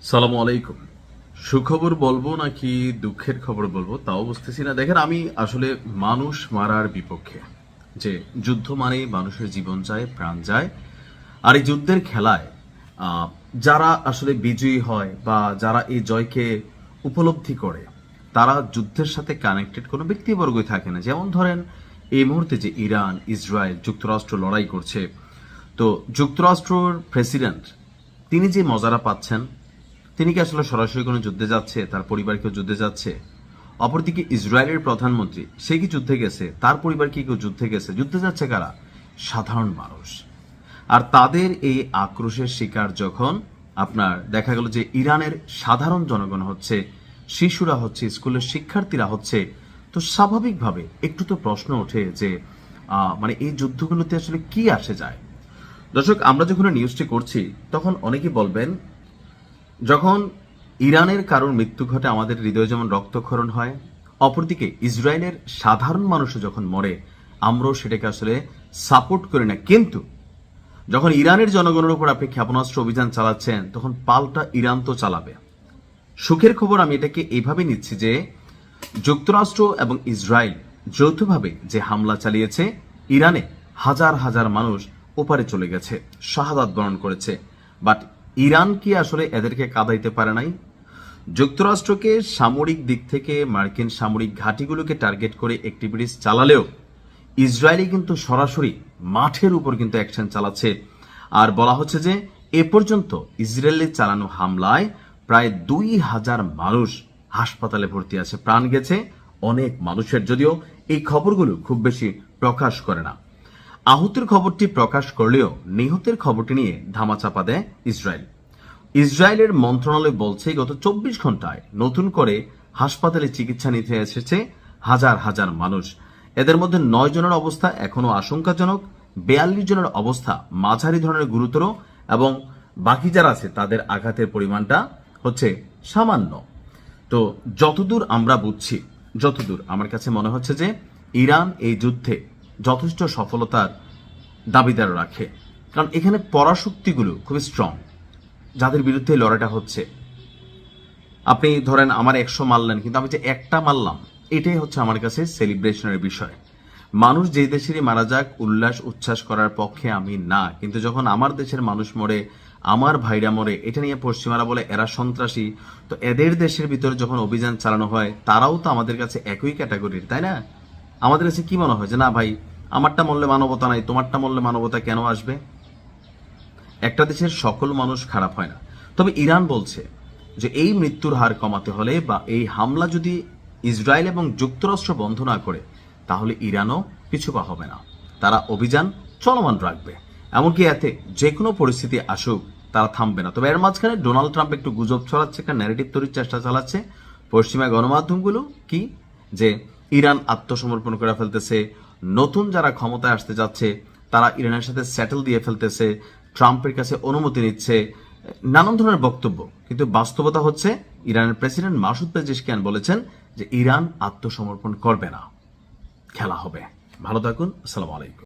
সালামু আলাইকুম। সুখবর বলবো নাকি দুঃখের খবর বলবো তাও বুঝতেছি না। দেখেন, আমি আসলে মানুষ মারার বিপক্ষে। যে যুদ্ধ মানেই মানুষের জীবন যায়, প্রাণ যায়। আর এই যুদ্ধের খেলায় আহ, যারা আসলে বিজয়ী হয় বা যারা এই জয়কে উপলব্ধি করে, তারা যুদ্ধের সাথে কানেক্টেড কোনো ব্যক্তিবর্গই থাকে না। যেমন ধরেন, এই মুহূর্তে যে ইরান, ইসরায়েল, যুক্তরাষ্ট্র লড়াই করছে, তো যুক্তরাষ্ট্রের প্রেসিডেন্ট তিনি যে মজারা পাচ্ছেন, তিনি কি আসলে সরাসরি কোনো যুদ্ধে যাচ্ছে? তার পরিবার কেউ যুদ্ধে যাচ্ছে? অপরদিকে ইসরায়েলের প্রধানমন্ত্রী, সে কি যুদ্ধে গেছে? তার পরিবার কি কেউ যুদ্ধে গেছে? যুদ্ধে যাচ্ছে কারা? সাধারণ মানুষ। আর তাদের এই আক্রোশের শিকার যখন আপনার দেখা গেল যে ইরানের সাধারণ জনগণ হচ্ছে, শিশুরা হচ্ছে, স্কুলের শিক্ষার্থীরা হচ্ছে, তো স্বাভাবিকভাবে একটু তো প্রশ্ন ওঠে যে মানে এই যুদ্ধগুলোতে আসলে কি আসে যায়। দর্শক, আমরা যখন নিউজটি করছি তখন অনেকেই বলবেন, যখন ইরানের কারোর মৃত্যু ঘটে আমাদের হৃদয়ে যেমন রক্তক্ষরণ হয়, অপরদিকে ইসরায়েলের সাধারণ মানুষও যখন মরে আমরাও সেটাকে আসলে সাপোর্ট করি না। কিন্তু যখন ইরানের জনগণের উপর আপনি ক্ষেপণাস্ত্র অভিযান চালাচ্ছেন, তখন পাল্টা ইরান তো চালাবে। সুখের খবর আমি এটাকে এইভাবে নিচ্ছি যে যুক্তরাষ্ট্র এবং ইসরায়েল যৌথভাবে যে হামলা চালিয়েছে, ইরানে হাজার হাজার মানুষ ওপারে চলে গেছে, শাহাদাত বরণ করেছে। বাট ইরান কি আসলে এদেরকে কাঁদাইতে পারে নাই? যুক্তরাষ্ট্রকে সামরিক দিক থেকে মার্কিন সামরিক ঘাঁটিগুলোকে টার্গেট করে অ্যাক্টিভিটিস চালালেও ইসরায়েলি কিন্তু সরাসরি মাঠের উপর কিন্তু অ্যাকশন চালাচ্ছে। আর বলা হচ্ছে যে এ পর্যন্ত ইসরায়েলে চালানো হামলায় প্রায় 2,000 মানুষ হাসপাতালে ভর্তি আছে, প্রাণ গেছে অনেক মানুষের। যদিও এই খবরগুলো খুব বেশি প্রকাশ করে না। আহতের খবরটি প্রকাশ করলেও নিহতের খবরটি নিয়ে ধামাচাপা দেয় ইসরায়েল। ইসরায়েলের মন্ত্রণালয় বলছে গত 24 ঘন্টায় নতুন করে হাসপাতালে চিকিৎসা নিতে এসেছে হাজার হাজার মানুষ। এদের মধ্যে 9 জনের অবস্থা এখনো আশঙ্কাজনক, 42 জনের অবস্থা মাঝারি ধরনের গুরুতর, এবং বাকি যারা আছে তাদের আঘাতের পরিমাণটা হচ্ছে সামান্য। তো যতদূর আমরা বুঝছি, যতদূর আমার কাছে মনে হচ্ছে যে ইরান এই যুদ্ধে যথেষ্ট সফলতার দাবিদার রাখে। কারণ এখানে পরাশক্তিগুলো খুব স্ট্রং, যাদের বিরুদ্ধে লড়াইটা হচ্ছে। আপনি ধরেন আমার 100 মারলেন, কিন্তু আমি যে একটা মারলাম, এটাই হচ্ছে আমার কাছে সেলিব্রেশনের বিষয়। মানুষ যে দেশেরই মারা যাক, উল্লাস উচ্ছ্বাস করার পক্ষে আমি না, কিন্তু যখন আমার দেশের মানুষ মরে, আমার ভাইরা মরে, এটা নিয়ে পশ্চিমারা বলে এরা সন্ত্রাসী, তো এদের দেশের ভিতরে যখন অভিযান চালানো হয়, তারাও তো আমাদের কাছে একই ক্যাটাগরির, তাই না? আমাদের কাছে কি মনে হয় যে না ভাই, আমারটা মরলে মানবতা নাই, তোমারটা মরলে মানবতা কেন আসবে? একটা দেশের সকল মানুষ খারাপ হয় না। তবে ইরান বলছে যে এই মৃত্যুর হার কমাতে হলে বা এই হামলা যদি ইসরায়েল এবং যুক্তরাষ্ট্র বন্ধ না করে, তাহলে ইরানও পিছুপা হবে না, তারা অভিযান চলমান রাখবে। এমনকি এতে যে কোনো পরিস্থিতি আসুক, তারা থামবে না। তবে এর মাঝখানে ডোনাল্ড ট্রাম্প একটু গুজব ছড়াচ্ছে, একটা ন্যারেটিভ তৈরির চেষ্টা চালাচ্ছে পশ্চিমা গণমাধ্যমগুলো, কি যে ইরান আত্মসমর্পণ করে ফেলতেছে, নতুন যারা ক্ষমতায় আসতে যাচ্ছে তারা ইরানের সাথে সেটেল দিয়ে ফেলতেছে, ট্রাম্পের কাছে অনুমতি নিচ্ছে, নানান ধরনের বক্তব্য। কিন্তু বাস্তবতা হচ্ছে ইরানের প্রেসিডেন্ট মাসুদ পেজেশকিয়ান বলেছেন যে ইরান আত্মসমর্পণ করবে না, খেলা হবে। ভালো থাকুন। আসসালামু আলাইকুম।